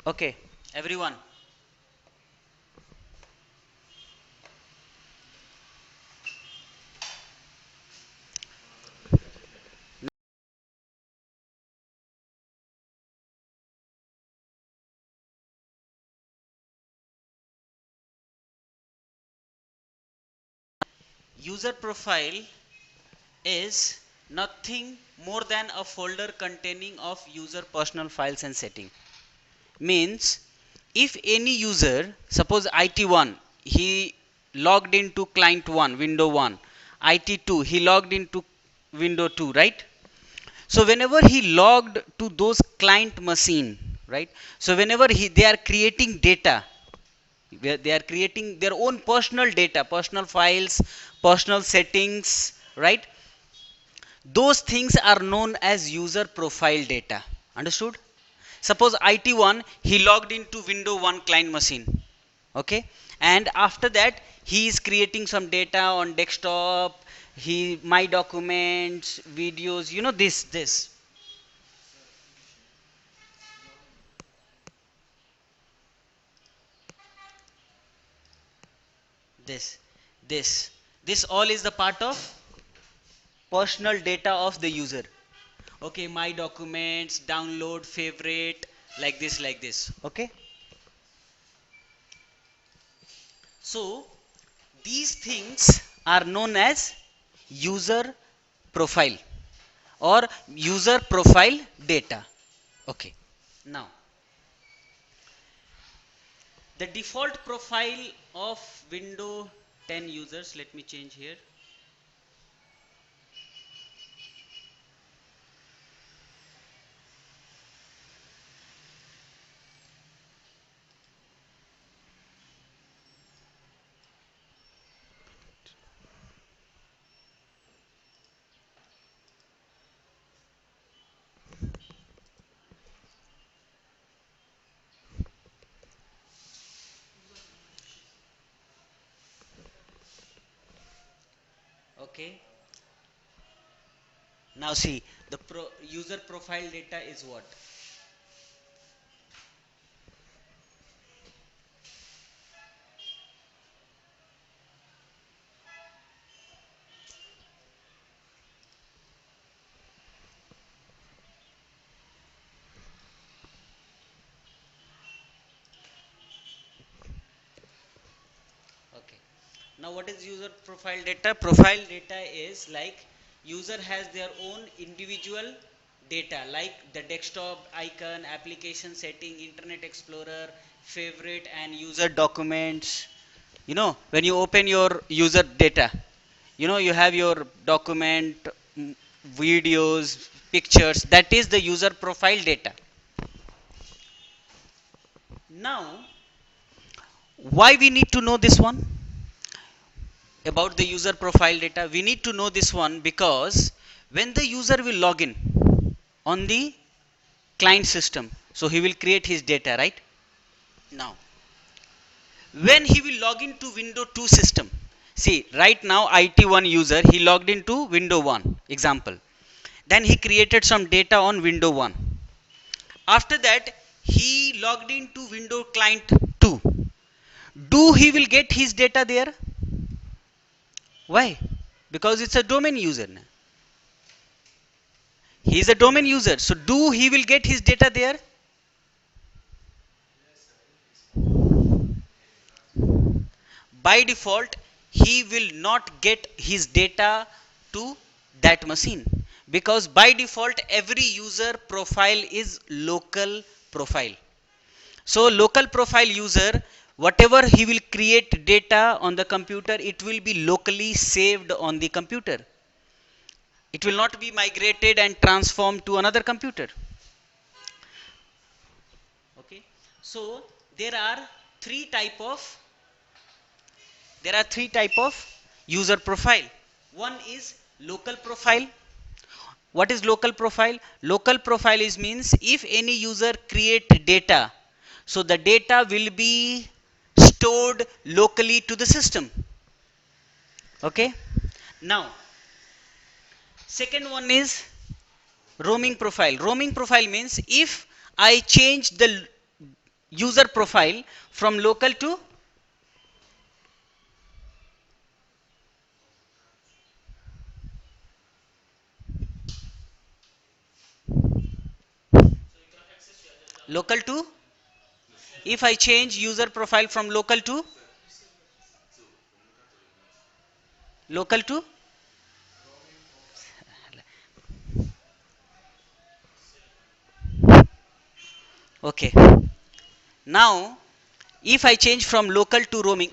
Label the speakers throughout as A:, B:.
A: Okay, everyone. User profile is nothing more than a folder containing of user personal files and setting. Means if any user, suppose IT1, he logged into client 1, window 1, IT2, he logged into window 2, right? So whenever he logged to those client machine, right? So whenever they are creating data, where they are creating their own personal data, personal files, personal settings, right? Those things are known as user profile data. Understood? Suppose IT1, he logged into window 1 client machine, okay, and after that he is creating some data on desktop, he my documents, videos, this this this all is the part of personal data of the user. Okay, my documents, download, favorite, like this, okay. So these things are known as user profile or user profile data. Okay, now the default profile of window 10 users, let me change here. Okay, now see the user profile data is what. Okay, now what is user profile data? Profile data is like user has their own individual data like the desktop icon, application setting, internet explorer, favorite and user documents. When you open your user data, you have your document, videos, pictures, that is the user profile data. Now why we need to know this one about the user profile data? We need to know this one because when the user will log in on the client system, so he will create his data, right? Now when he will log into window 2 system, see right now IT1 user, he logged into window 1 example, then he created some data on window 1. After that he logged into window client 2. Do he will get his data there? Why? Because it's a domain user. He is a domain user, so do he will get his data there? By default he will not get his data to that machine, because by default every user profile is local profile. So local profile user, whatever he will create data on the computer, it will be locally saved on the computer. It will not be migrated and transformed to another computer. Okay, so there are three type of there are three type of user profile. One is local profile. What is local profile? Local profile is means if any user create data, so the data will be stored locally to the system. Okay, now second one is roaming profile. Roaming profile means if I change the user profile from local to local to if I change user profile from local to okay. Now if I change from local to roaming,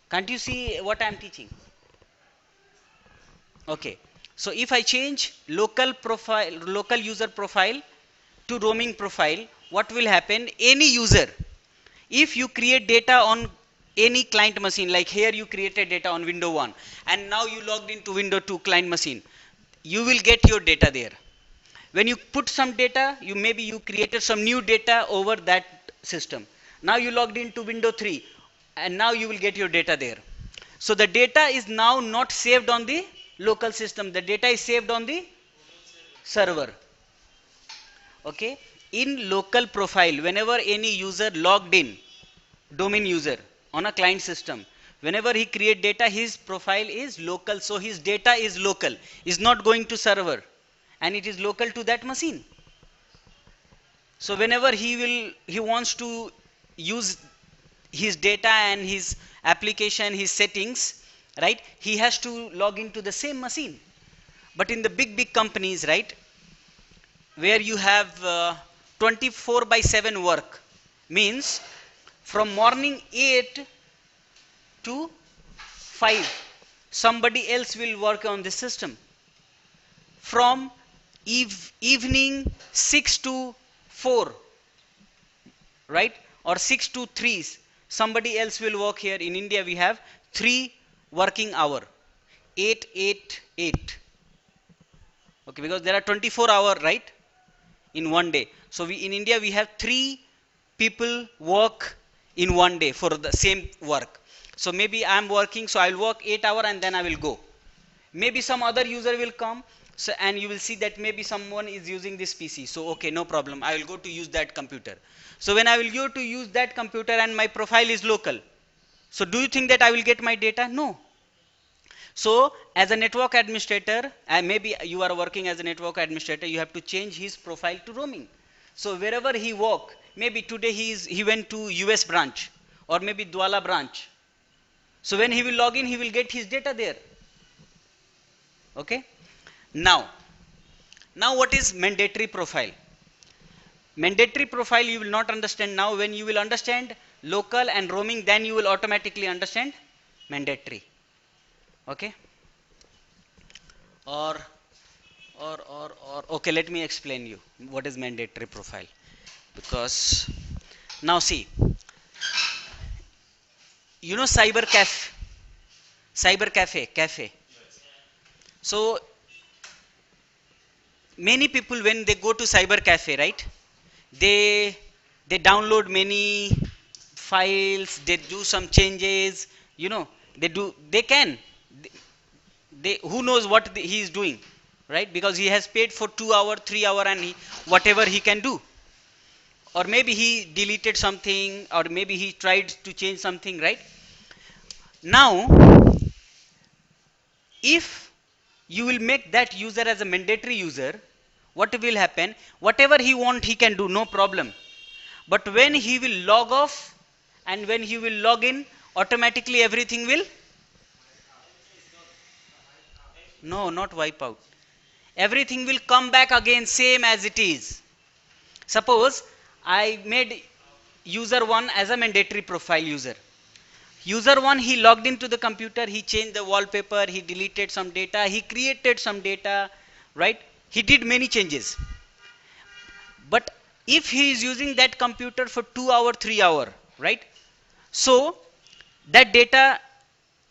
A: can't you see what I am teaching? Okay, so if I change local user profile to roaming profile, what will happen? Any user, if you create data on any client machine, like here you created data on window 1 and now you logged into window 2 client machine, you will get your data there. When you put some data, maybe you created some new data over that system. Now you logged into window 3 and now you will get your data there. So the data is now not saved on the local system, the data is saved on the server. Okay, in local profile, whenever any user logged in, domain user on a client system, whenever he create data, his profile is local, so his data is local, is not going to server, and it is local to that machine. So whenever he wants to use his data and his application, his settings, right, he has to log into the same machine. But in the big companies, right, where you have 24 by 7 work, means from morning 8 to 5 somebody else will work on the system, from evening 6 to 4, right, or 6 to 3 somebody else will work. Here in India we have 3 working hour, 8 8 8, okay, because there are 24 hour, right, in one day. So in India we have 3 people work in one day for the same work. So maybe I am working, so I will work 8 hour and then I will go. Maybe some other user will come, so, and you will see that maybe someone is using this PC, so okay, no problem, I will go to use that computer. So when I will go to use that computer and my profile is local, so do you think that I will get my data? No. So as a network administrator, and maybe you are working as a network administrator, you have to change his profile to roaming. So wherever he walk, maybe today he went to US branch or maybe Douala branch. So when he will log in, he will get his data there. Okay. Now what is mandatory profile? Mandatory profile you will not understand now. When you will understand local and roaming, then you will automatically understand mandatory. Okay, or okay, let me explain you what is mandatory profile. Because now see, you know cyber cafe. So many people, when they go to cyber cafe, right, they download many files, they do some changes, you know, they can, they who knows what he is doing, right, because he has paid for 2 hour 3 hour and whatever he can do. Or maybe he deleted something, or maybe he tried to change something, right. Now if you will make that user as a mandatory user, what will happen? Whatever he want he can do, no problem. But when he will log off and when he will log in, automatically everything will, no, not wipe out, everything will come back again same as it is. Suppose I made user 1 as a mandatory profile user. User 1, he logged into the computer, he changed the wallpaper, he deleted some data, he created some data, right, he did many changes. But if he is using that computer for 2 hour 3 hour, right, so that data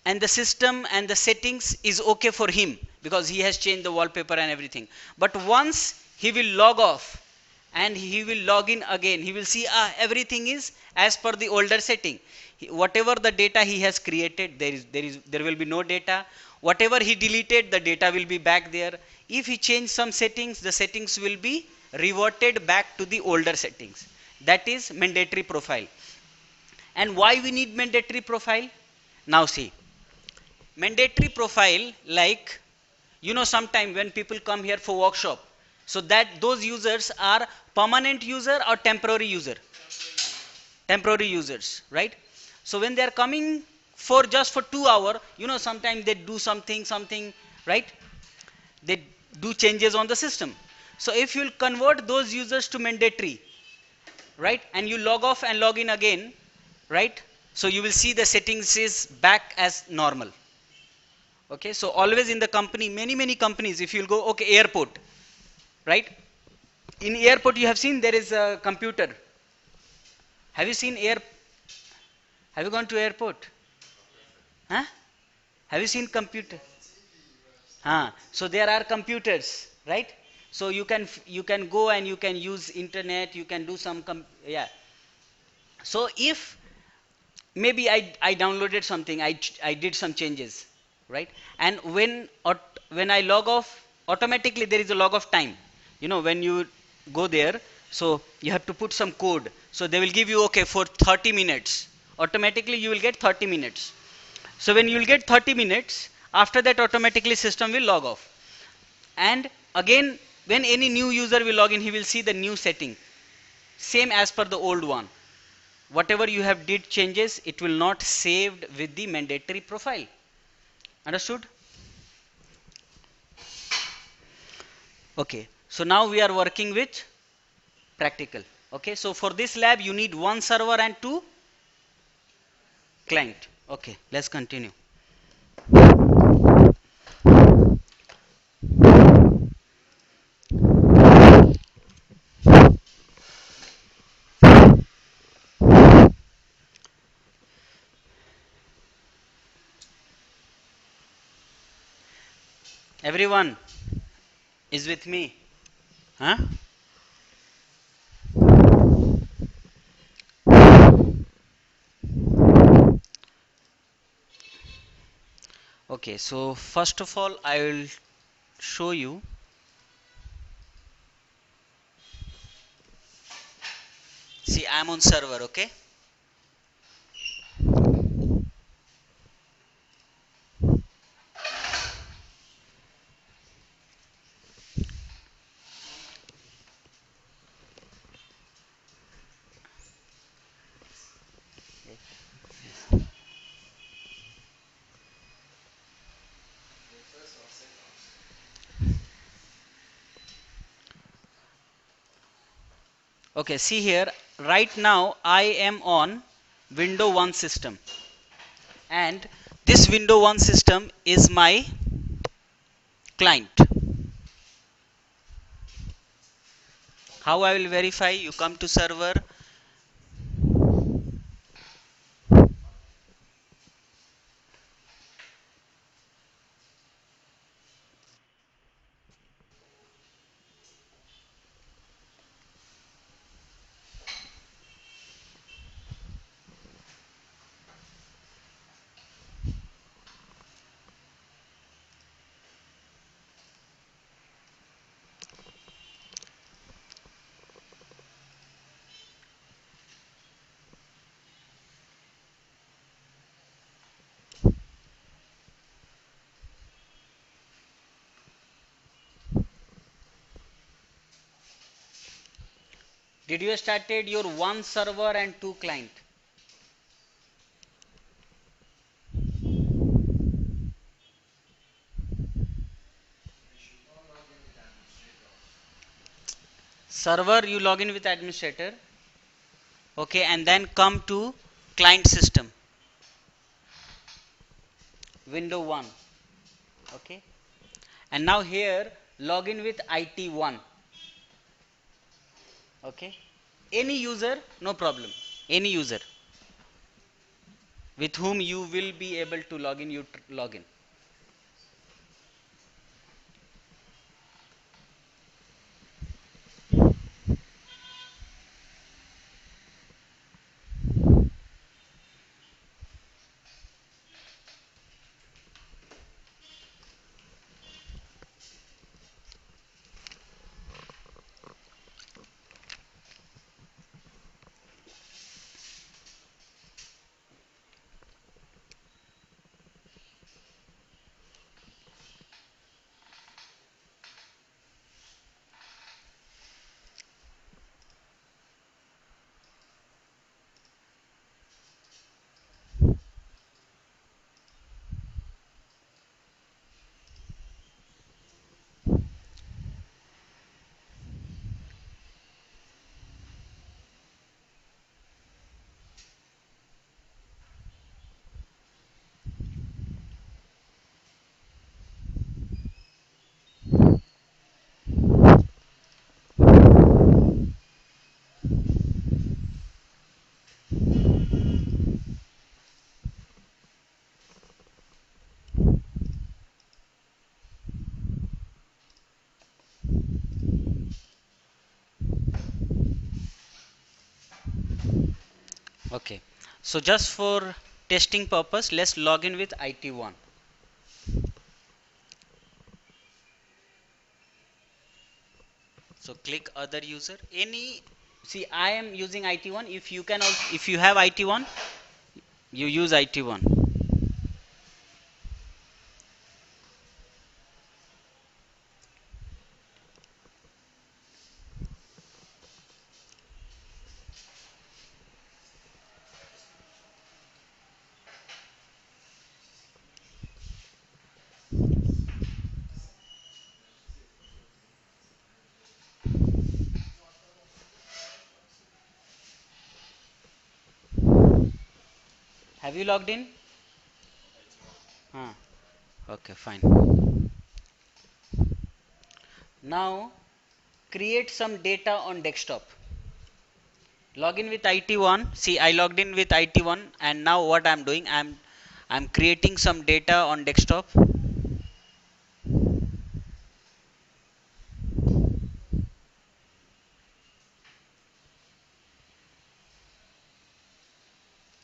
A: and the system and the settings is okay for him because he has changed the wallpaper and everything. But once he will log off and he will log in again, he will see everything is as per the older setting. Whatever the data he has created, there will be no data. Whatever he deleted, the data will be back there. If he changed some settings, the settings will be reverted back to the older settings. That is mandatory profile. And why we need mandatory profile? Now see, mandatory profile, like, sometime when people come here for workshop, so that those users are permanent user or temporary users, right? So when they are coming for just for 2 hour, sometimes they do something, right? They do changes on the system. So if you convert those users to mandatory, right, and you log off and log in again, right, so you will see the settings is back as normal. Okay, so always in the company, many companies, if you'll go, okay, airport, right, in airport you have seen there is a computer. Have you seen air Have you gone to airport? Huh? Have you seen computer? So there are computers, right? So you can go and you can use internet, you can do some yeah. So if maybe I downloaded something, I did some changes, right? And when I log off, automatically there is a log of time. When you go there, so you have to put some code. So they will give you, okay, for 30 minutes. Automatically you will get 30 minutes. So when you will get 30 minutes, after that automatically system will log off. And again, when any new user will log in, he will see the new setting, same as per the old one. Whatever you have did changes, it will not saved with the mandatory profile. Understood? Okay, so now we are working with practical. Okay, so for this lab you need one server and two client. Okay, let's continue. Everyone is with me? Huh? Okay, so first of all I will show you. See, I am on server. Okay, okay, see here, right now I am on window 1 system, and this window 1 system is my client. How I will verify? You come to server. Did you started your one server and two client? Server you log in with administrator, okay, and then come to client system, window 1, okay, and now here log in with IT1, okay, any user, no problem, any user with whom you will be able to log in, you log in. Okay, so just for testing purpose, let's log in with IT1. So click other user. Any, see, I am using IT1. If you can also, if you have IT1, you use IT1. Have you logged in? Huh. Okay, fine. Now create some data on desktop. Log in with IT1. See, I logged in with IT1, and now what I'm doing, I'm creating some data on desktop.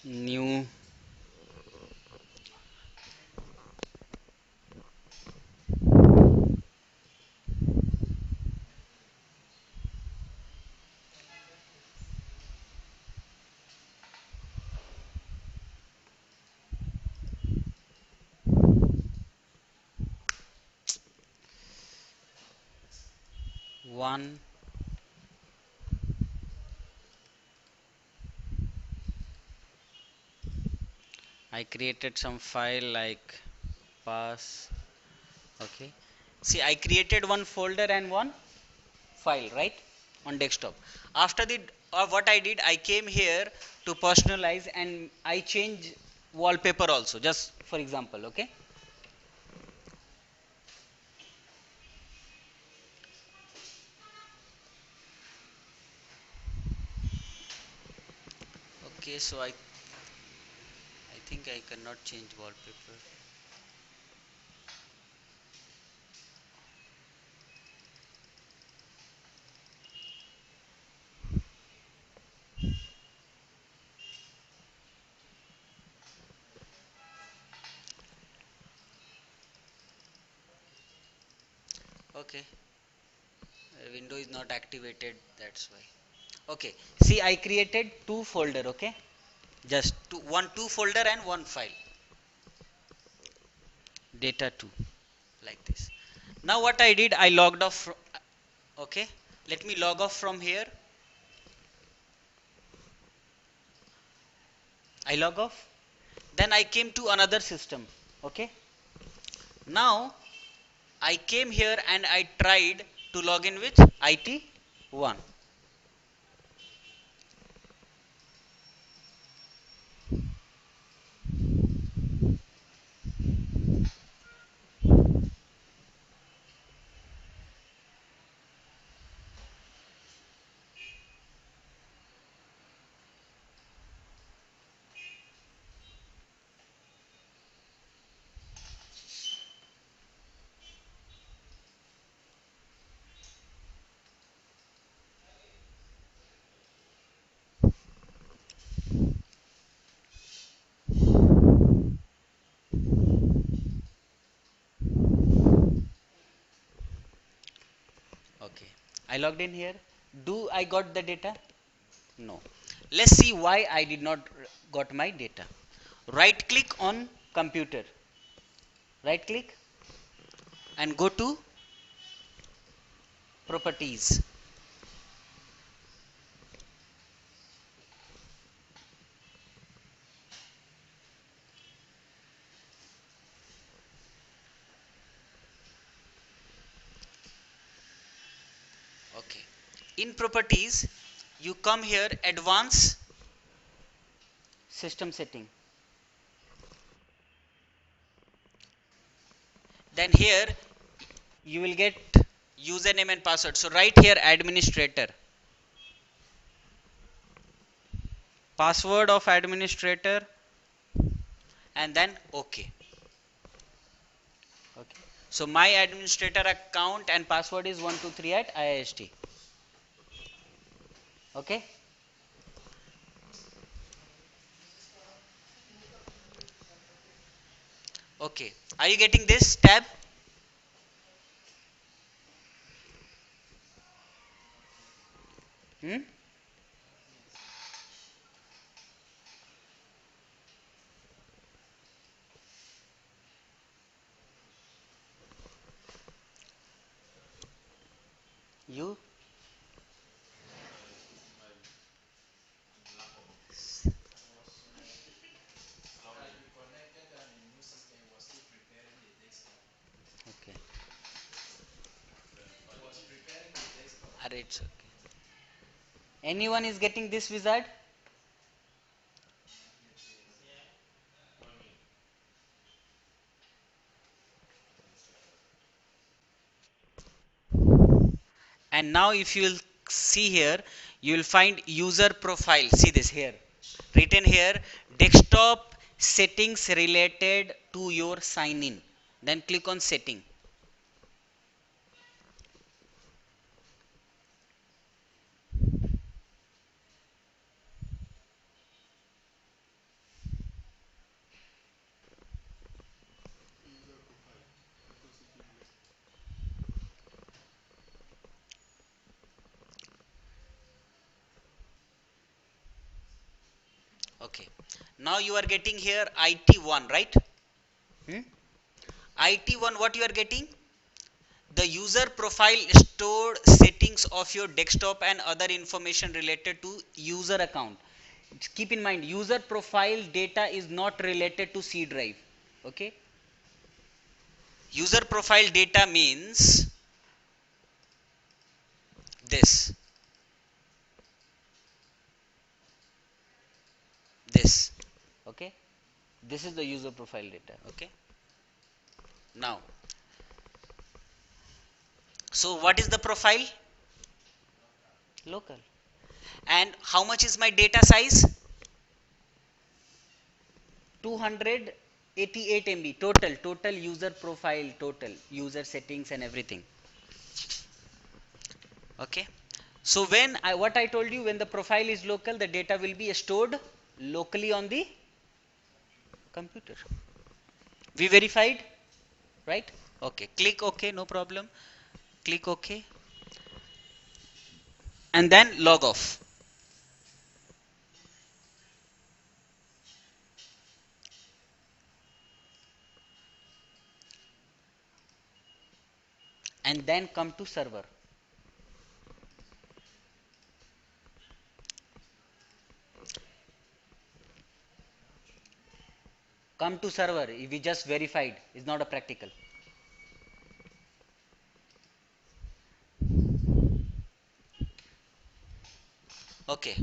A: New. One. I created some file like pass. Okay. See, I created one folder and one file, right, on desktop. After the what I did, I came here to personalize and I change wallpaper also. Just for example, okay. Okay, so I think I cannot change wallpaper. Okay, window is not activated. That's why. Okay, see, I created two folder. Okay, just two folder and one file. Data 2, like this. Now what I did, I logged off. Okay, let me log off from here. I log off. Then I came to another system. Okay, now I came here and I tried to log in with IT1. Okay, I logged in here. Do I got the data? No. Let's see why I did not got my data. Right click on computer. Right click and go to properties. Okay. In properties, you come here advanced system setting. Then here you will get username and password. So right here administrator. Password of administrator and then OK. Okay. So my administrator account and password is 123 at IIST. Okay. Okay, are you getting this tab? Hmm? You? Okay. Alright, it's okay. Anyone is getting this wizard? And now if you will see here, you will find user profile. See this here, written here, desktop settings related to your sign in. Then click on setting. Okay, now you are getting here IT1, right? Hmm? IT1, what you are getting? The user profile stored settings of your desktop and other information related to user account. Keep in mind, user profile data is not related to C drive. Okay, user profile data means this, this. Okay, this is the user profile data. Okay, now, so what is the profile? Local. And how much is my data size? 288 MB total user profile, total user settings and everything. Okay, so when what I told you, when the profile is local, the data will be stored locally on the computer. We verified, right? Okay, click OK, no problem. Click OK and then log off. And then come to server. Come to server. We just verified. It's not a practical. Okay.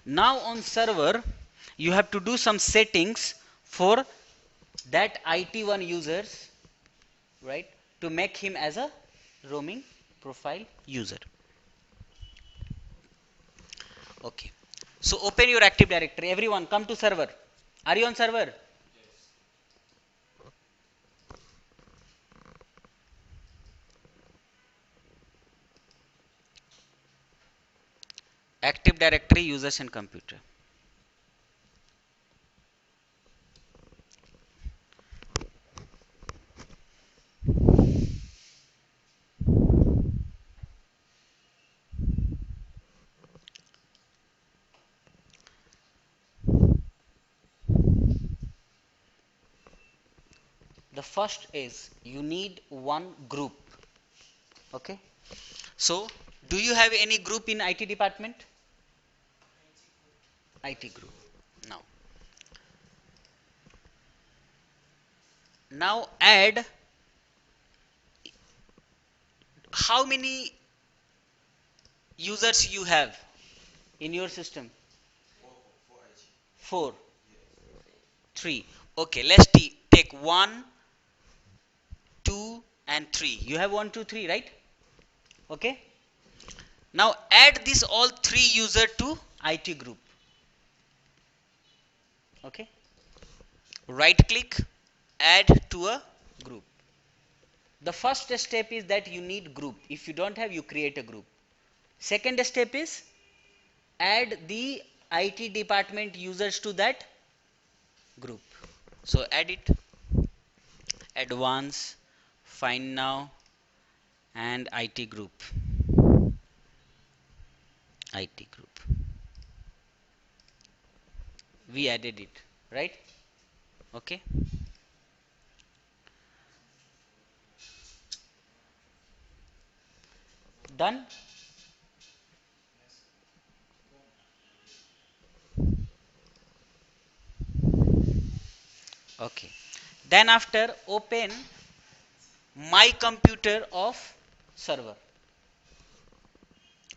A: Now on server, you have to do some settings for that IT1 users, right? To make him as a roaming profile user. Okay. So open your Active Directory. Everyone come to server. Are you on server? Active Directory users and computer. The first is you need one group. Okay. So do you have any group in IT department? IT group. Now, now add how many users you have in your system? Four, three. Okay, let's take one, two, and three. You have one, two, three, right? Okay. Now add this all three user to IT group. Okay. Right click, add to a group. The first step is that you need group. If you don't have, you create a group. Second step is add the IT department users to that group. So add it. advanced, find now, and IT group. IT group. We added it, right? Okay. Done. Okay. Then after open my computer of server.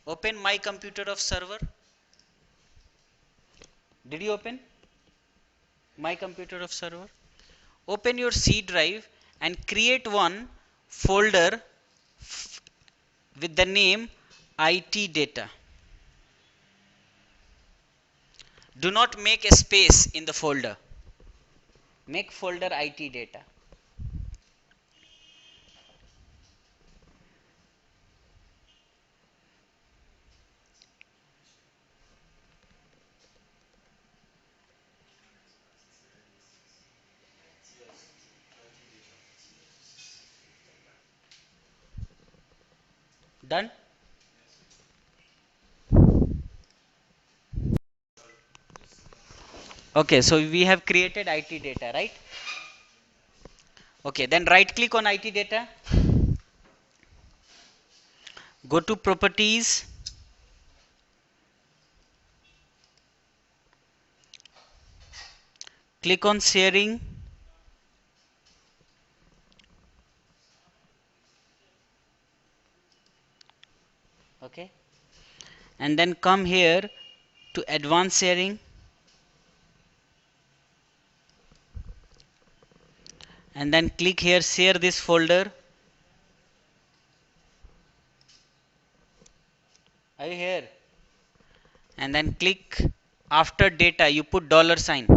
A: Open my computer of server. Did you open my computer of server? Open your C drive and create one folder with the name IT data. Do not make a space in the folder. Make folder IT data. Done? Okay, so we have created IT data, right? Okay, then right click on IT data. Go to properties. Click on sharing. Okay. And then come here to advanced sharing. And then click here, share this folder. Are you here? And then click after data, you put $sign.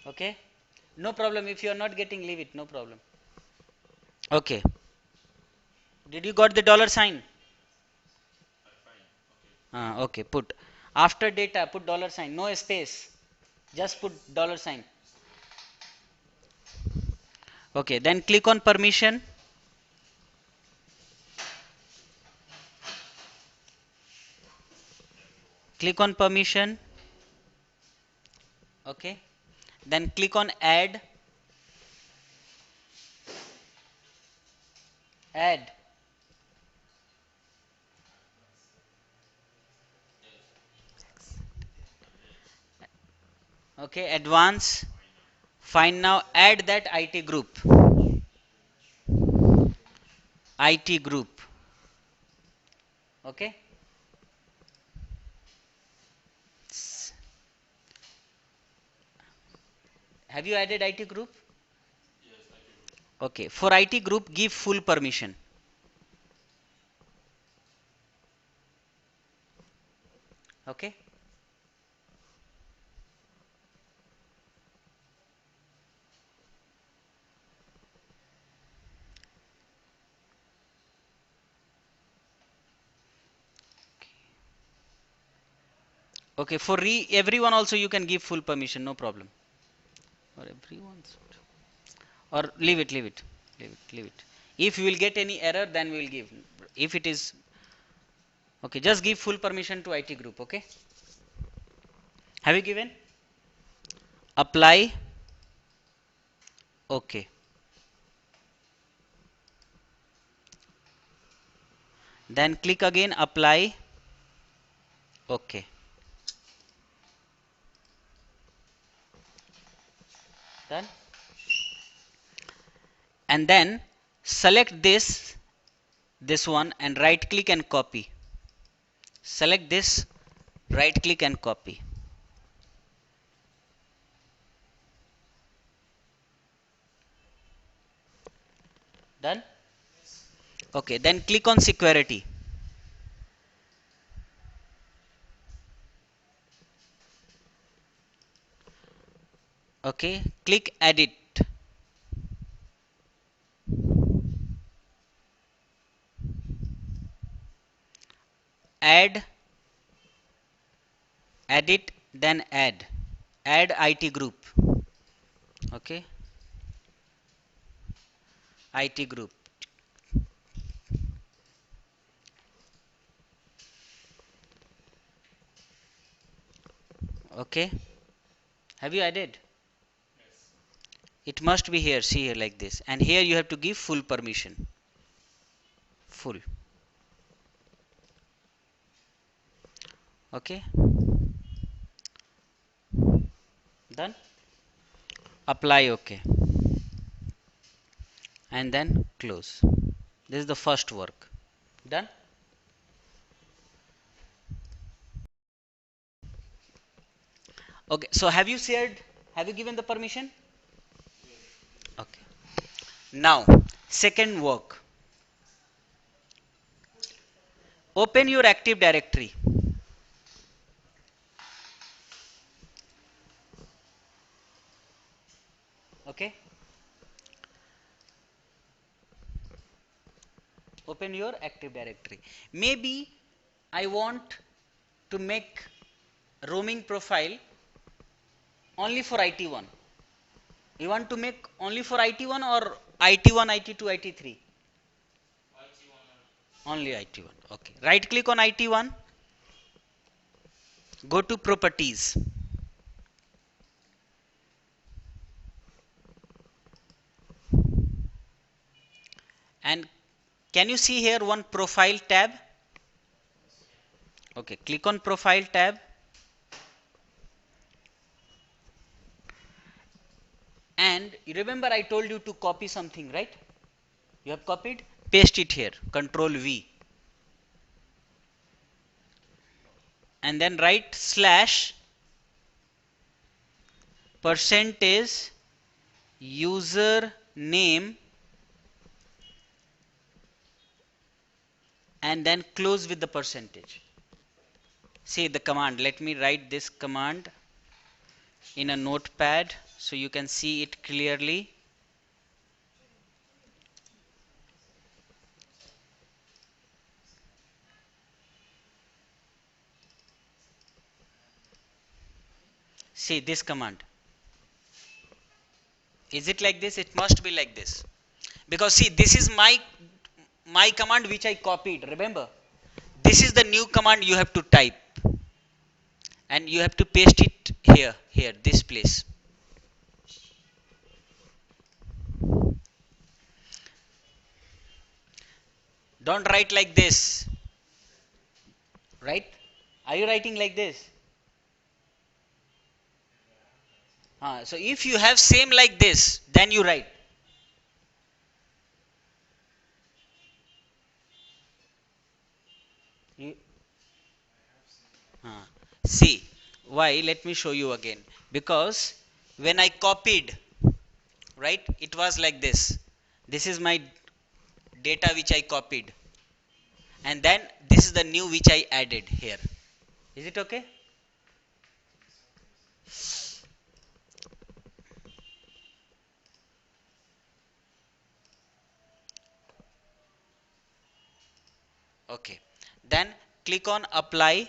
A: Okay. No problem. If you are not getting, leave it. No problem. Okay. Did you got the $sign? Okay. Put after data, put $sign. No space. Just put $sign. Okay. Then click on permission. Click on permission. Okay. Then click on add. Add. Okay. Advance. Find now. Add that IT group. IT group. Okay. Have you added IT group? Okay. For IT group, give full permission. Okay. Okay. For everyone also you can give full permission. No problem. For everyone. Or leave it. Leave it. Leave it. Leave it. If you will get any error, then we will give. If it is okay, just give full permission to IT group. Okay. Have you given? Apply. Okay. Then click again. Apply. Okay. Done. And then select this one and right click and copy. Select this, right click and copy. Done. Okay, then click on security. Okay, click edit. Add, edit, then add. Add IT group. Okay, IT group. Okay, have you added? It must be here, see here like this, and here you have to give full permission. Full. Okay, done. Apply. Okay, and then close. This is the first work. Done. Okay, so have you shared, have you given the permission? Okay, now second work. Open your Active Directory. Okay, open your Active Directory. Maybe I want to make roaming profile only for IT1. You want to make only for IT1 or IT1, IT2, IT3? Only IT1. Okay, right click on IT1, go to properties, and can you see here one profile tab? Okay, click on profile tab, and you remember I told you to copy something, right? You have copied, paste it here, control V, and then write slash percentage user name, and then close with the percentage. See the command, let me write this command in a notepad so you can see it clearly. See this command. Is it like this? It must be like this, because see this is my command which I copied, remember? This is the new command you have to type, and you have to paste it here this place. Don't write like this, right? Are you writing like this? So if you have same like this, then you write. You, see why? Let me show you again. Because when I copied, right, it was like this. This is my data which I copied, and then this is the new which I added here. Is it okay? Okay. Then click on apply.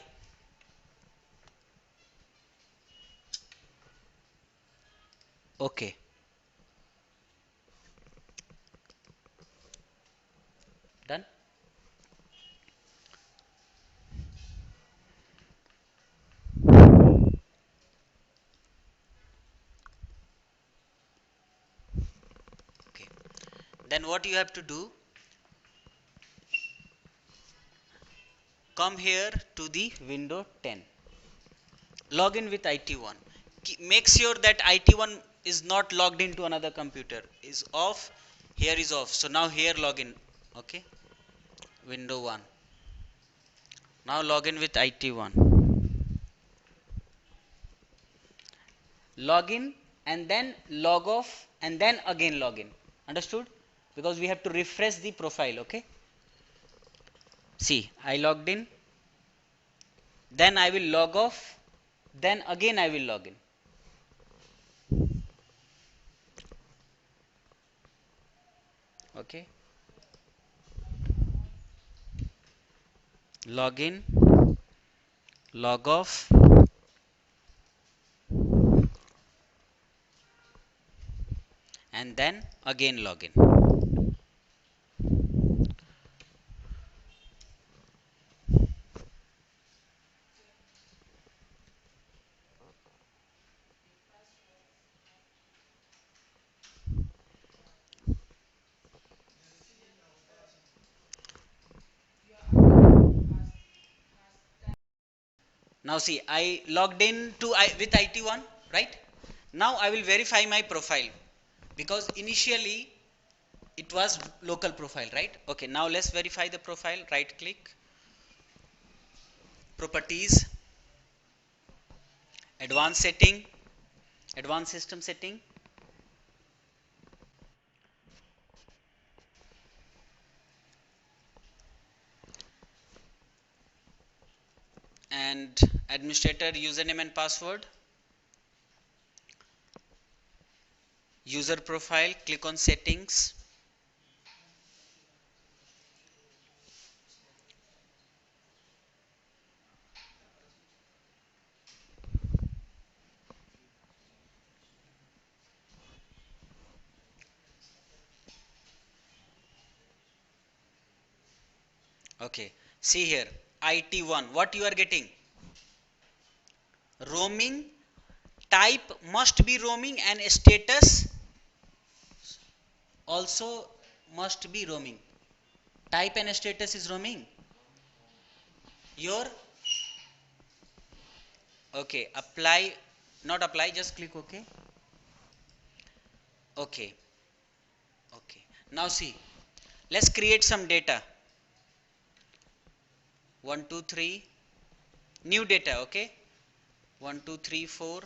A: Okay. Done. Okay. Then what you have to do? Come here to the window 10. Log in with IT1. Make sure that IT1 is not logged into another computer. Is off. Here is off. So now here login. Okay. Window 1. Now log in with IT1. Log in and then log off and then again log in. Understood? Because we have to refresh the profile. Okay. See, I logged in. Then I will log off. Then again I will log in. Okay, login, log off, and then again login. Now see, I logged in to with IT1, right? Now I will verify my profile because initially it was local profile, right? Okay, now let's verify the profile. Right click, properties, advanced setting, advanced system setting, and administrator username and password, user profile, click on settings. Okay, see here, IT1, what you are getting? Roaming, type must be roaming, and status also must be roaming. Type and status is roaming. Your okay, apply, not apply, just click OK. Okay, okay. Now see, let's create some data. 1 2 3 new data. Okay, 1 2 3 4.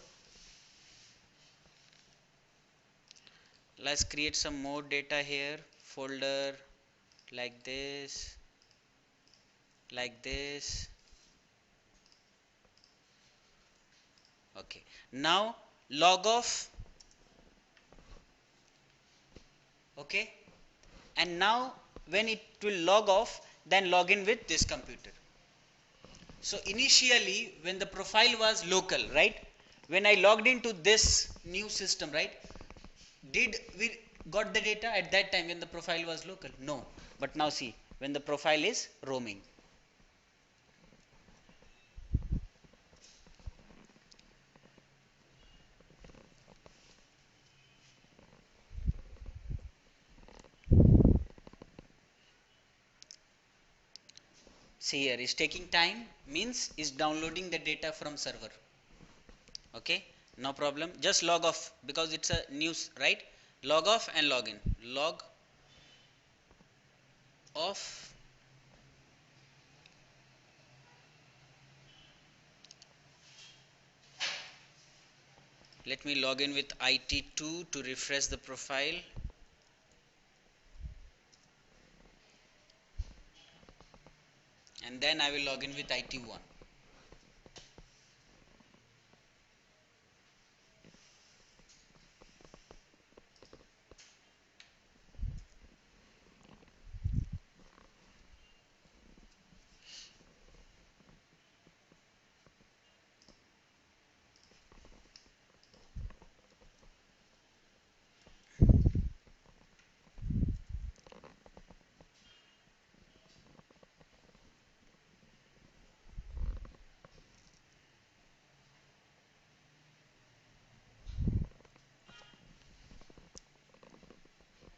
A: Let's create some more data here. Folder like this, like this. Okay, now log off. Okay, and now when it will log off, then log in with this computer. So initially when the profile was local, right, when I logged into this new system, right, did we got the data at that time when the profile was local? No, but now see, when the profile is roaming. See here, is taking time means is downloading the data from server. Okay, no problem, just log off because it's a news, right? Log off and log in. Log off. Let me log in with IT2 to refresh the profile. And then I will log in with IT1.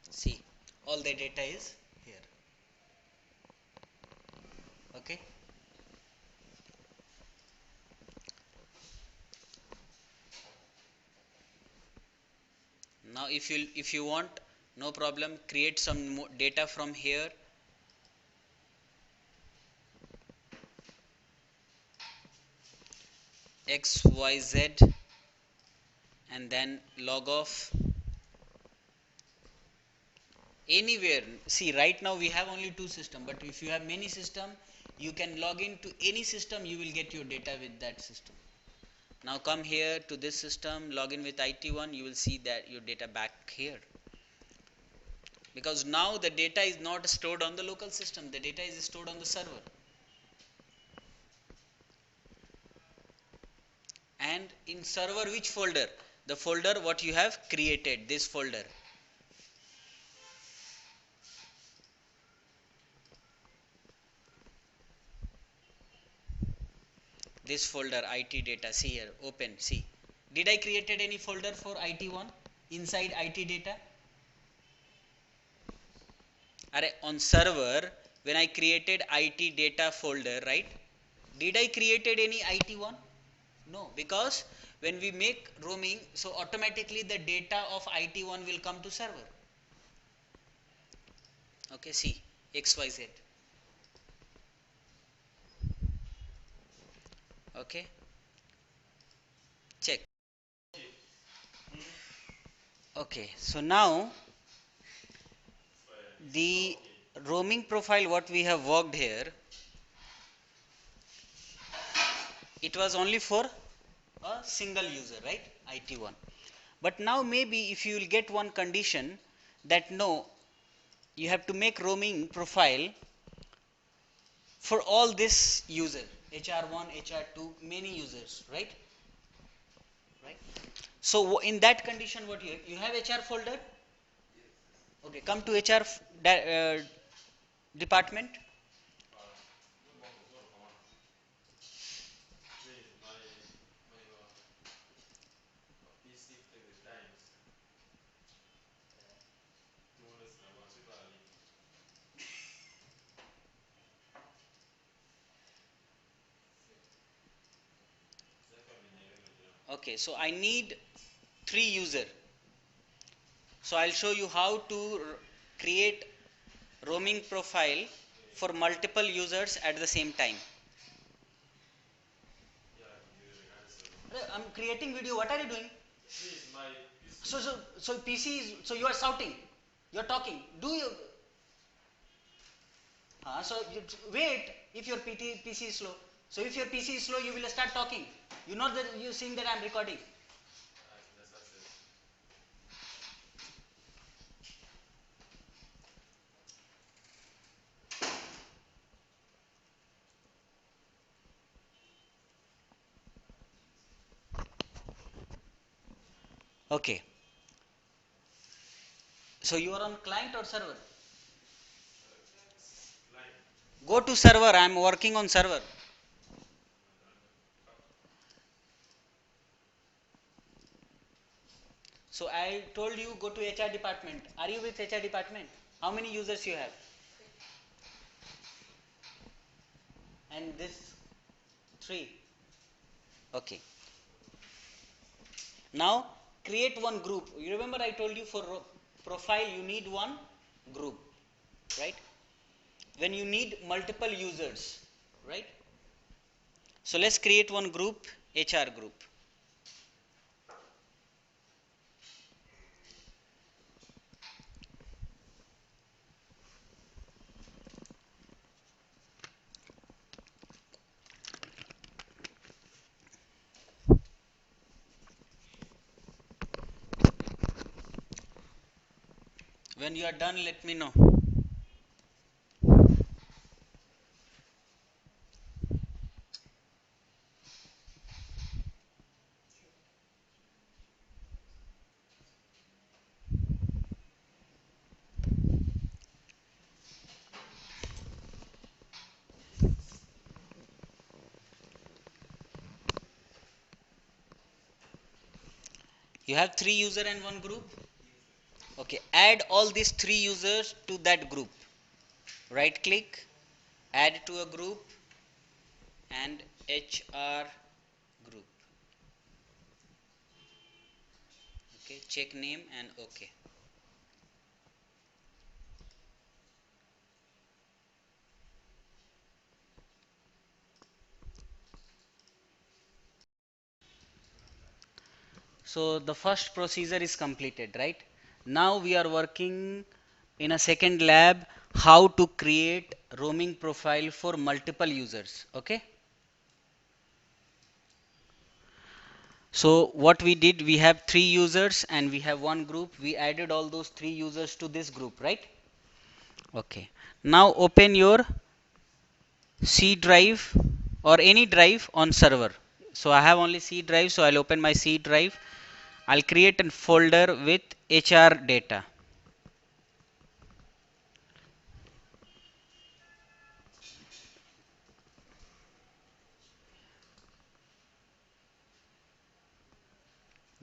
A: See, all the data is here. Okay, now if you want, no problem, create some more data from here. XYZ and then log off anywhere. See, right now we have only two system, but if you have many system, you can log into any system, you will get your data with that system. Now come here to this system, log in with IT1, you will see that your data back here. because now the data is not stored on the local system, the data is stored on the server. And in server, which folder? The folder what you have created, this folder. This folder IT data, see here, open, see. Did I created any folder for IT1 inside IT data? On server, when I created IT data folder, right? Did I created any IT1? No, because when we make roaming, so automatically the data of IT1 will come to server. Okay, see, XYZ. Okay, check. Okay, so now the roaming profile what we have worked here, it was only for a single user, right? IT1. But now maybe if you will get one condition that no, you have to make roaming profile for all this user, HR1, HR2, many users, right? Right. So in that condition, what you have HR folder? Okay, come to HR department. Okay, so I need 3 user. So I'll show you how to create roaming profile for multiple users at the same time. I'm creating video. What are you doing? So PC is, so you are shouting, you are talking. Do you? So you, wait. If your PC is slow. So if your PC is slow, you will start talking. You know that you seeing that I'm recording. Okay. So you are on client or server? Go to server. I'm working on server. So I told you go to HR department. Are you with HR department? How many users you have? And this 3. Okay. Now create one group. You remember I told you for profile you need one group, right? When you need multiple users, right? So let's create one group, HR group. When you are done, let me know. You have 3 user and one group. Okay, add all these 3 users to that group. Right click, add to a group, and HR group. Okay, check name and okay. So the first procedure is completed, right? Now we are working in a second lab how to create roaming profile for multiple users. Okay. So what we did, we have 3 users and we have one group. We added all those 3 users to this group, right? Okay. Now open your C drive or any drive on server. So I have only C drive, so I'll open my C drive. I'll create a folder with HR data.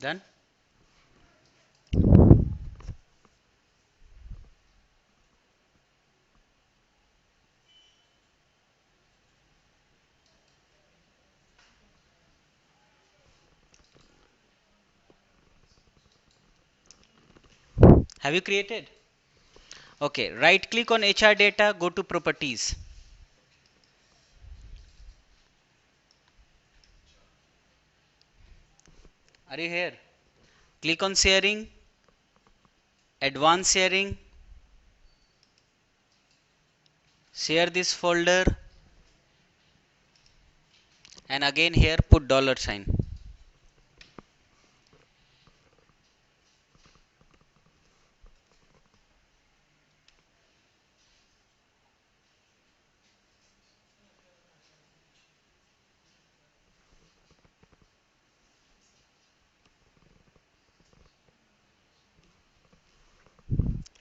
A: Done? Have you created? Okay, right click on HR data, go to properties. Are you here? Click on sharing, advanced sharing, share this folder, and again here put $sign.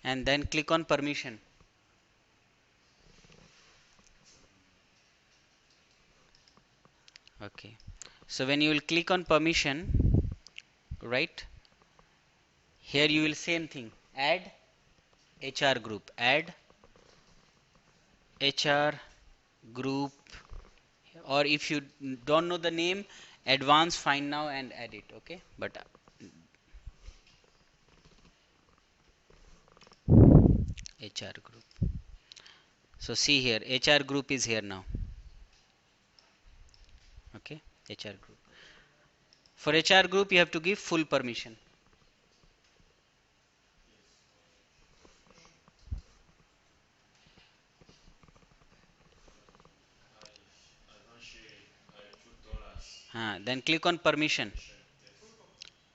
A: And then click on permission. Okay. So when you will click on permission, right? Here you will same thing. Add HR group. Add HR group, or if you don't know the name, advanced find now and add it. Okay. But HR group. So see here, HR group is here now. Okay. HR group. For HR group, you have to give full permission. Then click on permission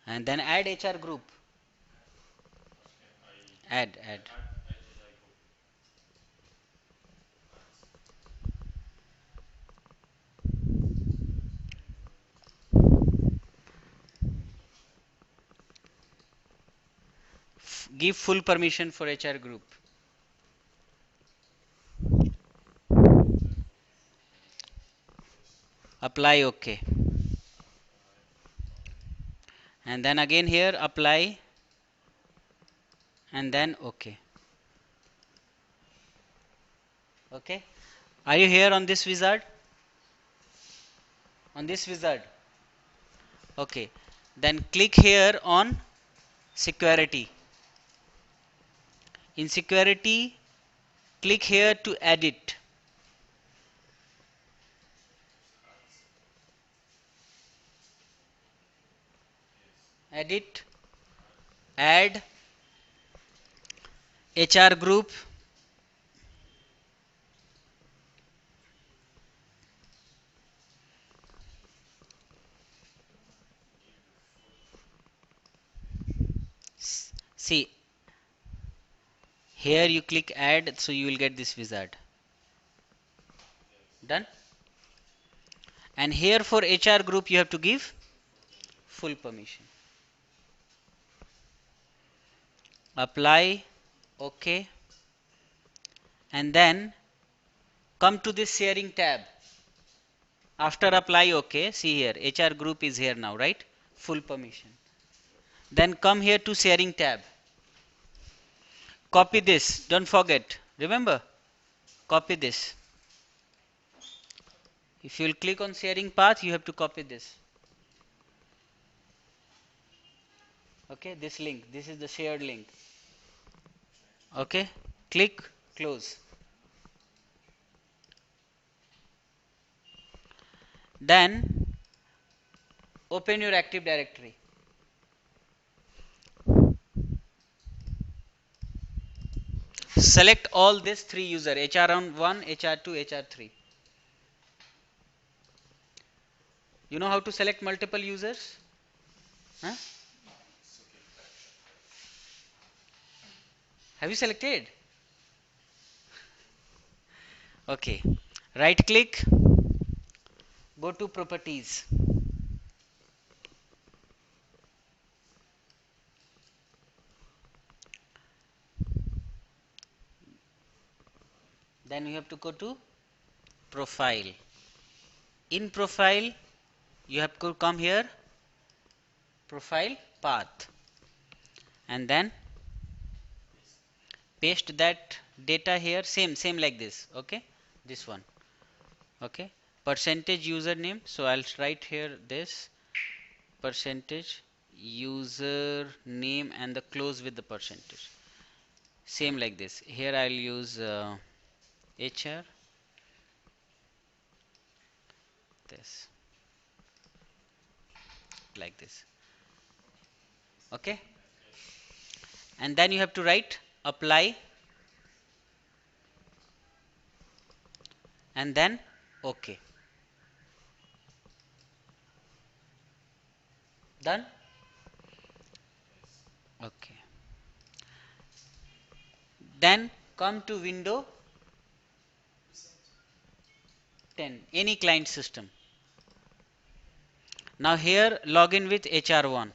A: and then add HR group. Add. Give full permission for HR group. Apply OK. And then again here apply and then OK. Okay. Are you here on this wizard? On this wizard. Okay. Then click here on security. In security, click here to edit. Edit. Add HR group. See, here you click add, so you will get this wizard. Done? And here for HR group you have to give full permission. Apply, OK. And then come to this sharing tab. After apply OK, see here HR group is here now, right? Full permission. Then come here to sharing tab. Copy this, don't forget. Remember, copy this. If you will click on sharing path, you have to copy this. Okay, this link, this is the shared link. Okay, click close. Then open your Active Directory. Select all these 3 users, HR1, HR2, HR3. You know how to select multiple users? Huh? Have you selected? Okay. Right click, go to properties. Then you have to go to profile. In profile, you have to come here, profile path, and then paste that data here. Same like this. Okay, this one. Okay, percentage username. So I'll write here this percentage user name and the close with the percentage. Same like this. Here I'll use HR. This like this. Okay, and then you have to write apply and then OK. Done. Okay, then come to window 10, any client system. Now here log in with HR1.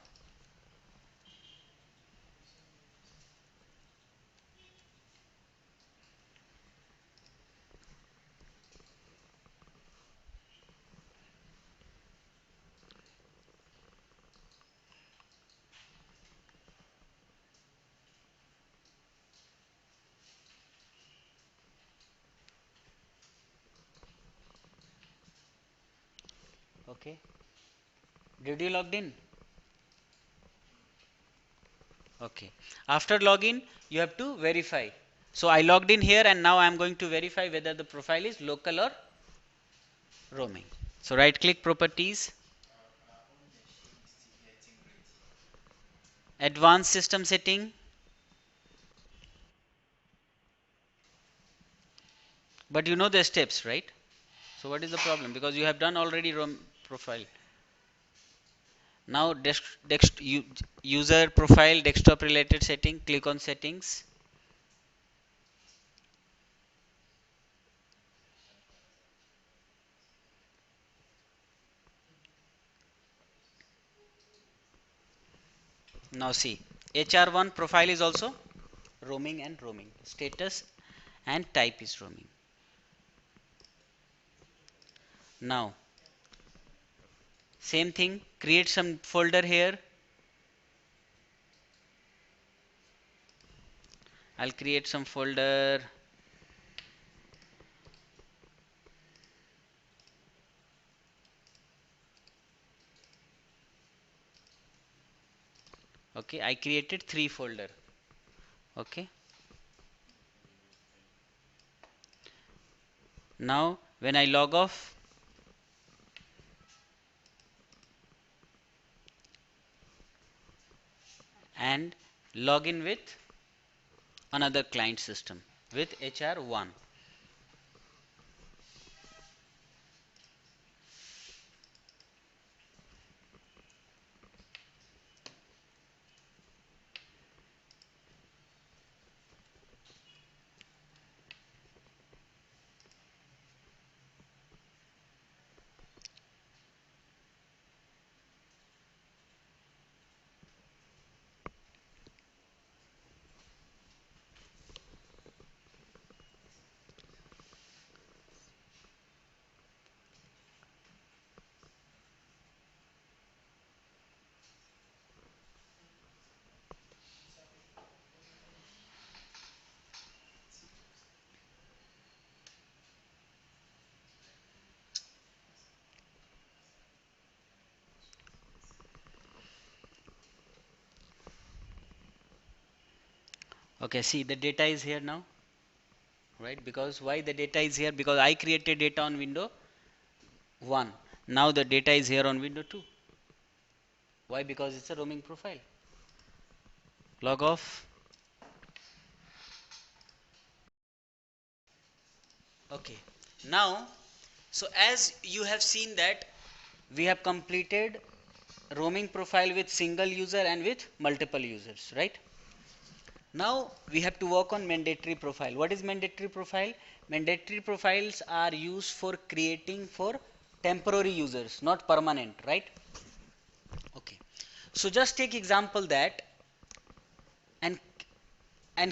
A: Okay, did you logged in? Okay, after login you have to verify. So I logged in here and now I am going to verify whether the profile is local or roaming. So right click properties, advanced system setting. But you know the steps, right? So what is the problem? Because you have done already roam profile. Now user profile desktop related setting, click on settings. Now see, HR1 profile is also roaming and roaming. Status and type is roaming. Now same thing, create some folder here. I'll create some folder. Okay, I created 3 folder. Okay, now when I log off, and log in with another client system with HR1. Okay, see the data is here now, right? Because why the data is here? Because I created data on window 1. Now the data is here on window 2. Why? Because it's a roaming profile. Log off. Okay, now so as you have seen that we have completed roaming profile with single user and with multiple users, right? Now we have to work on mandatory profile. What is mandatory profile? Mandatory profiles are used for creating for temporary users, not permanent, right? Okay. So just take example that, and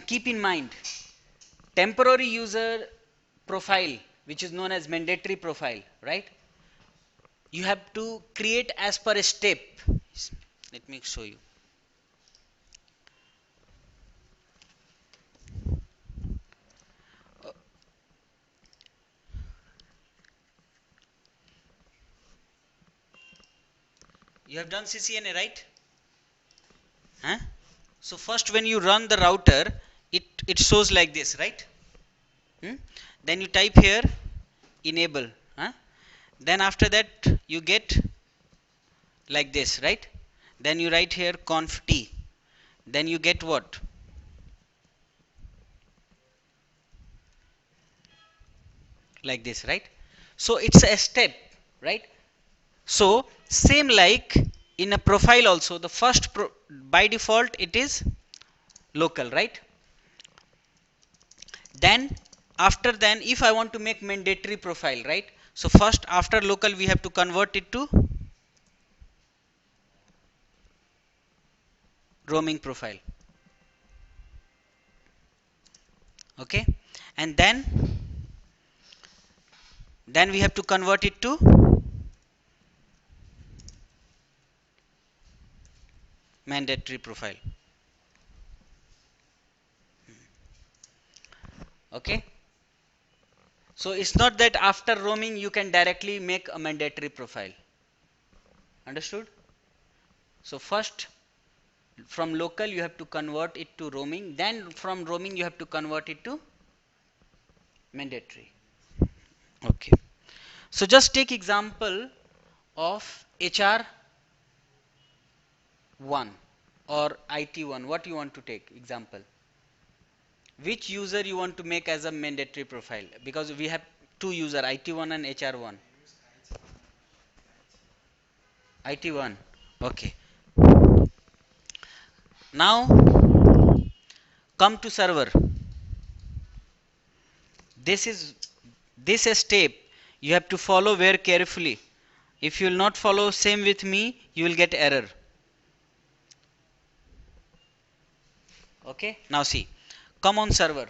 A: keep in mind temporary user profile, which is known as mandatory profile, right? You have to create as per a step. Let me show you. You have done CCNA, right? Huh? So first when you run the router, it shows like this, right? Hmm? Then you type here enable. Huh? Then after that you get like this, right? Then you write here conf t. Then you get what? Like this, right? So it's a step, right? So same like in a profile also, the first by default it is local, right? Then after then if I want to make mandatory profile, right? So first after local we have to convert it to roaming profile. Okay, and then we have to convert it to mandatory profile. Okay, so it's not that after roaming you can directly make a mandatory profile. Understood? So first from local you have to convert it to roaming, then from roaming you have to convert it to mandatory. Okay, so just take example of HR1 or IT1. What you want to take example? Which user you want to make as a mandatory profile? Because we have two user, IT1 and HR1. IT1. Okay, now come to server. This is this step you have to follow very carefully. If you will not follow same with me, you will get error. Okay, now see, come on server.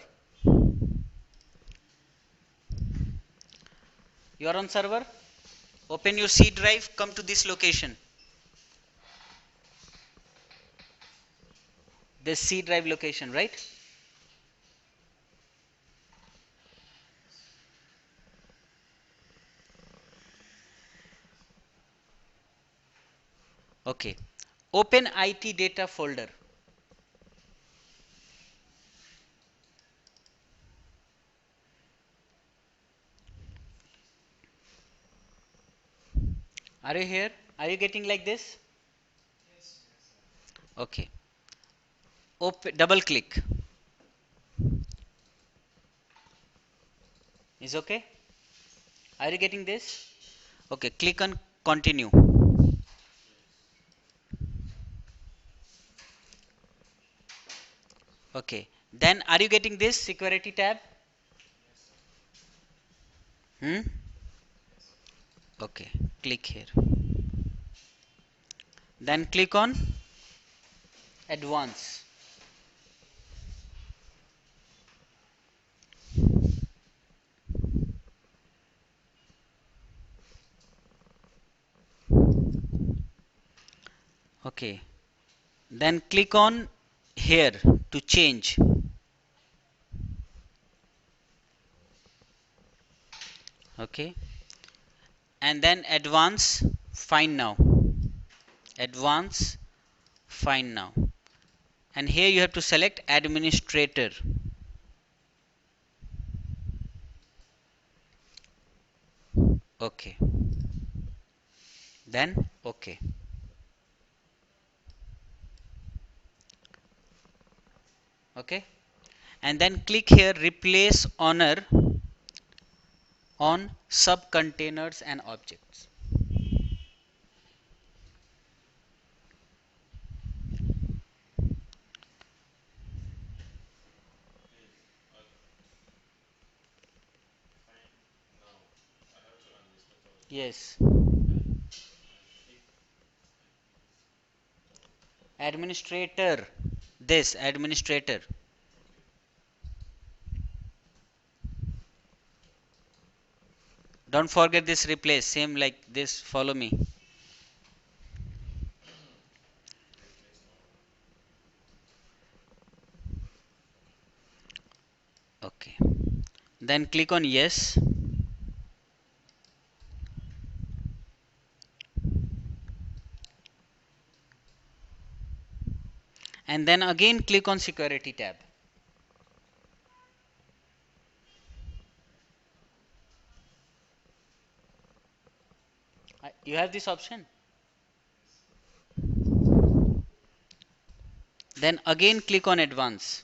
A: You are on server. Open your C drive, come to this location. This C drive location, right? Okay, open IT data folder. Are you here? Are you getting like this? Okay, open, double click. Is okay? Are you getting this? Okay, click on continue. Okay, then are you getting this security tab? Hmm? Okay, click here. Then click on advanced. Okay, then click on here to change. Okay, and then advance find now. Advance find now, and here you have to select administrator. Okay, then okay. Okay, and then click here replace owner on sub containers and objects. Yes. Administrator. This administrator. Don't forget this replace. Same like this. Follow me. Okay. Then click on yes. And then again click on security tab. You have this option. Then again click on advanced.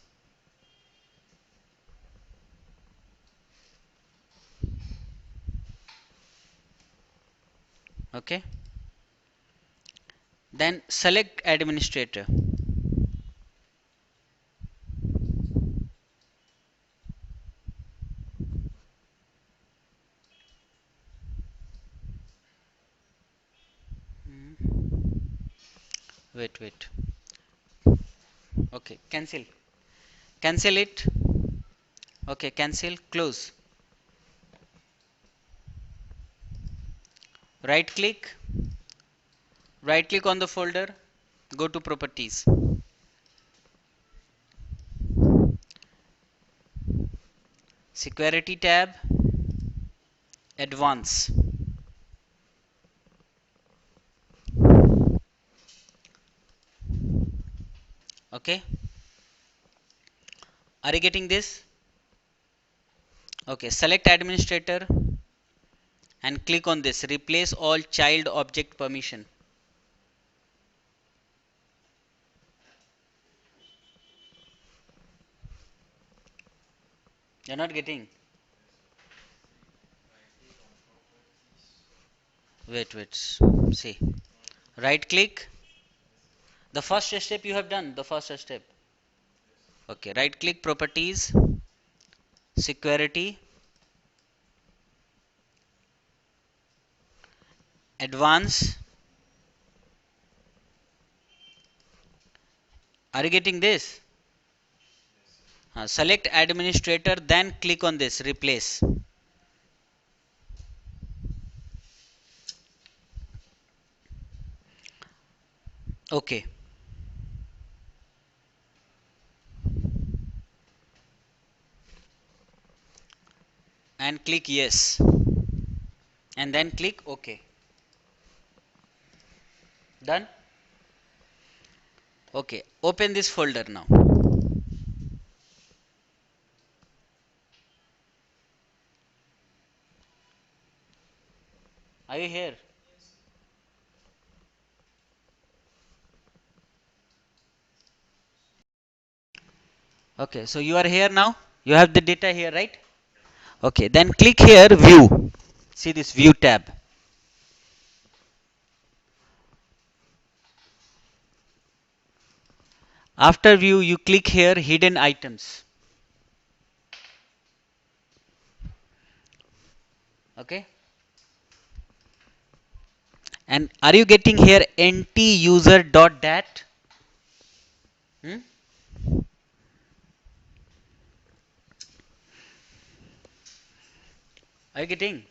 A: Okay. Then select administrator. Wait. Okay, cancel. Cancel it. Okay, cancel. Close. Right click. Right click on the folder. Go to properties. Security tab. Advanced. Okay. Are you getting this? Okay, select administrator and click on this. Replace all child object permission. You're not getting. Wait. See. Right click. The first step you have done. The first step. Okay. Right click properties. Security. Advanced. Are you getting this? Select administrator, then click on this replace. Okay. And click yes. And then click OK. Done? Okay. Open this folder now. Are you here? Okay. So you are here now. You have the data here, right? Okay. Then click here view. See this view tab. After view, you click here hidden items. Okay. And are you getting here ntuser.dat? Hmm? Are you getting?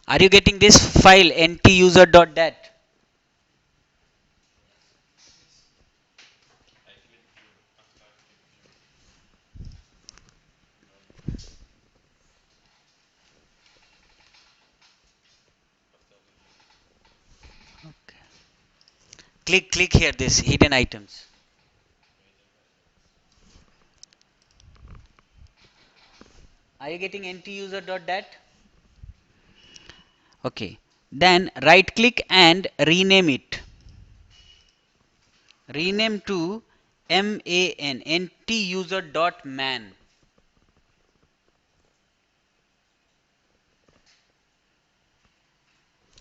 A: Are you getting this file ntuser.dat? Okay. Click here this hidden items. Are you getting ntuser.dat? Okay. Then right click and rename it. Rename to man ntuser.man.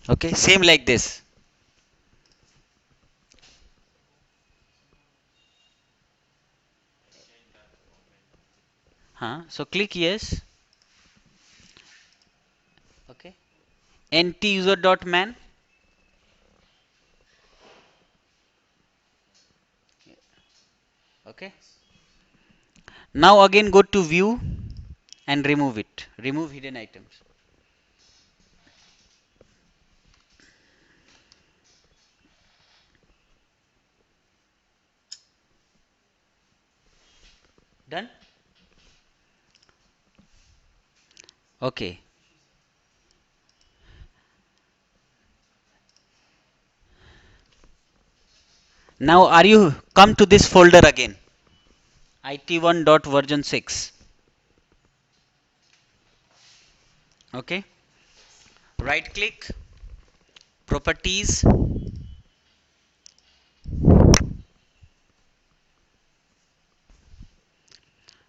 A: Okay, same like this. So click yes. ntuser.man. Okay. Now again go to view and remove it. Remove hidden items. Done? Okay. Now are you come to this folder again? it1.version6. Okay. Right click, properties,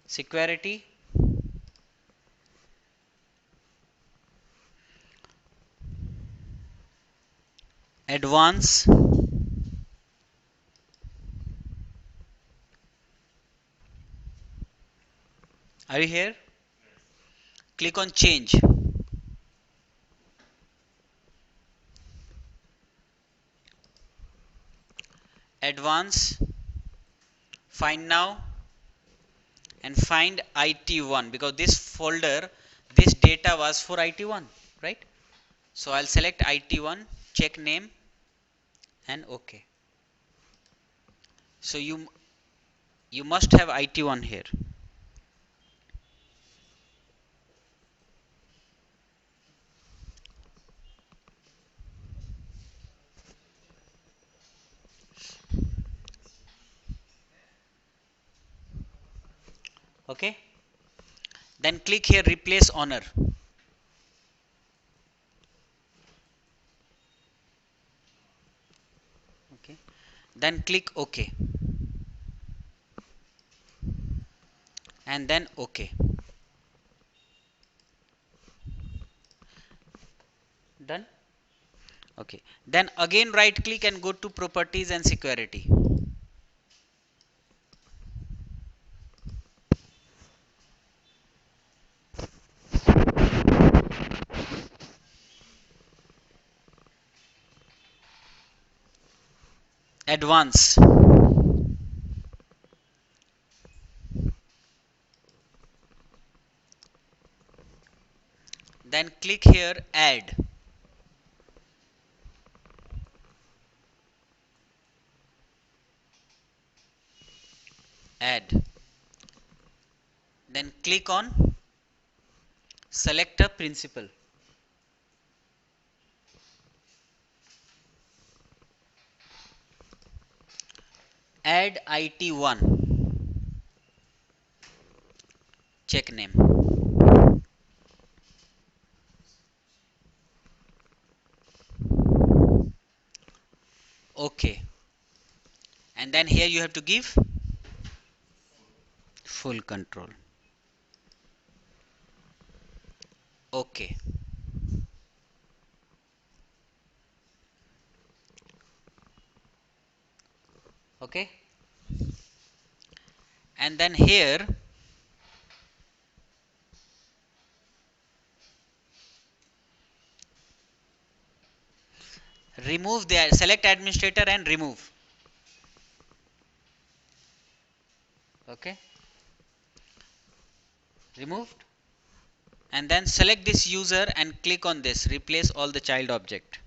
A: security, advanced. Are you here? Click on change. Advanced, find now, and find IT1, because this folder, this data was for IT1, right? So I'll select IT1, check name, and OK. So you must have IT1 here. Okay. Then click here, replace owner. Okay. Then click OK, and then OK. Done. Okay. Then again right click and go to properties and security. Advanced. Then click here add. Add. Then click on select a principal. Add IT1. Check name. OK. And then here you have to give full control. OK. Okay. And then here remove the select administrator and remove. Okay. Removed. And then select this user and click on this replace all the child object.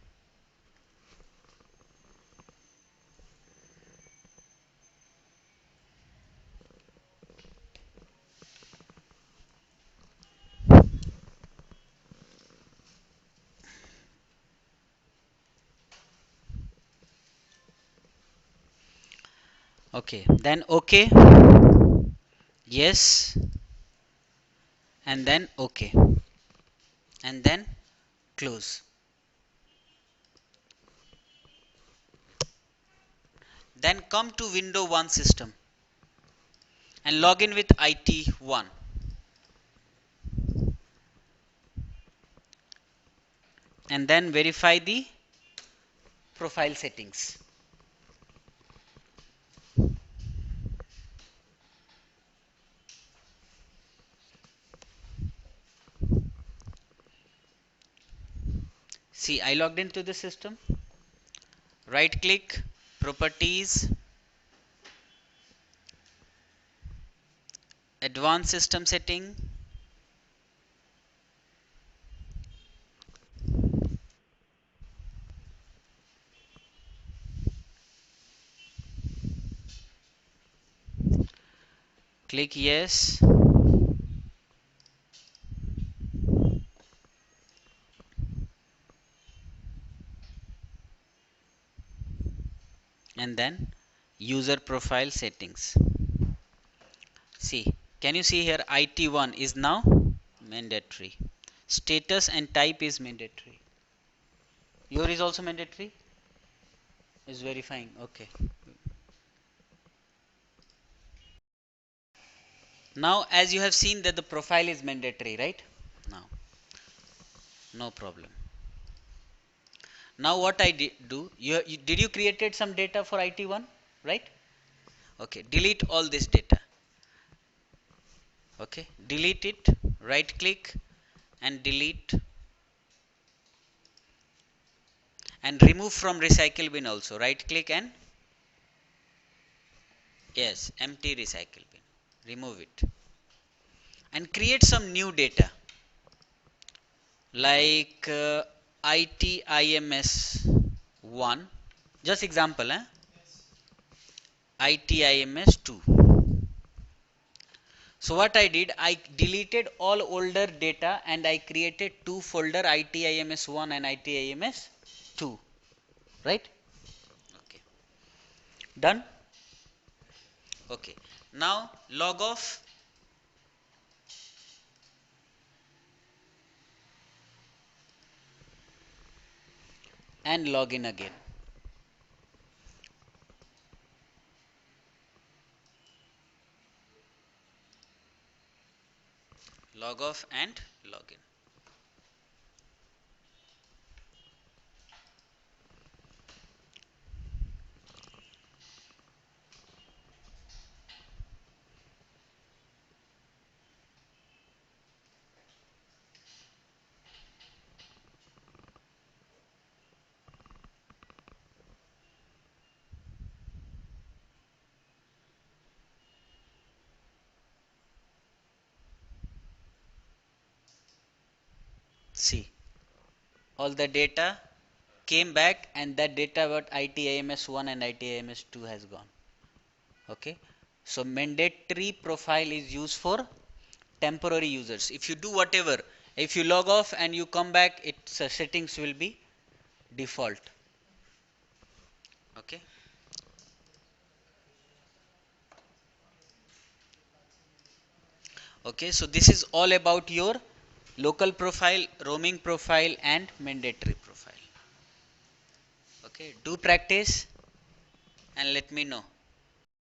A: Okay. Then OK. Yes. And then OK. And then close. Then come to Windows 1 system and log in with IT1. And then verify the profile settings. See, I logged into the system. Right click, properties, advanced system setting, click yes, and then user profile settings. See, can you see here IT1 is now mandatory. Status and type is mandatory. Your is also mandatory? Is verifying. Okay. Now as you have seen that the profile is mandatory, right? Now, no problem. Now what I do, did you created some data for IT1, right? Okay, delete all this data. Okay, delete it, right click and delete, and remove from recycle bin also. Right click and yes, empty recycle bin. Remove it and create some new data like ITIMS 1. Just example, ITIMS 2. So what I did, I deleted all older data and I created two folder, ITIMS 1 and ITIMS 2. Right? Okay. Done? Okay. Now log off and log in again. Log off and log in. See, all the data came back and that data what ITIMS 1 and ITIMS 2 has gone. Okay. So mandatory profile is used for temporary users. If you do whatever, if you log off and you come back, its settings will be default. Okay. Okay, so this is all about your local profile, roaming profile and mandatory profile. Okay, do practice and let me know.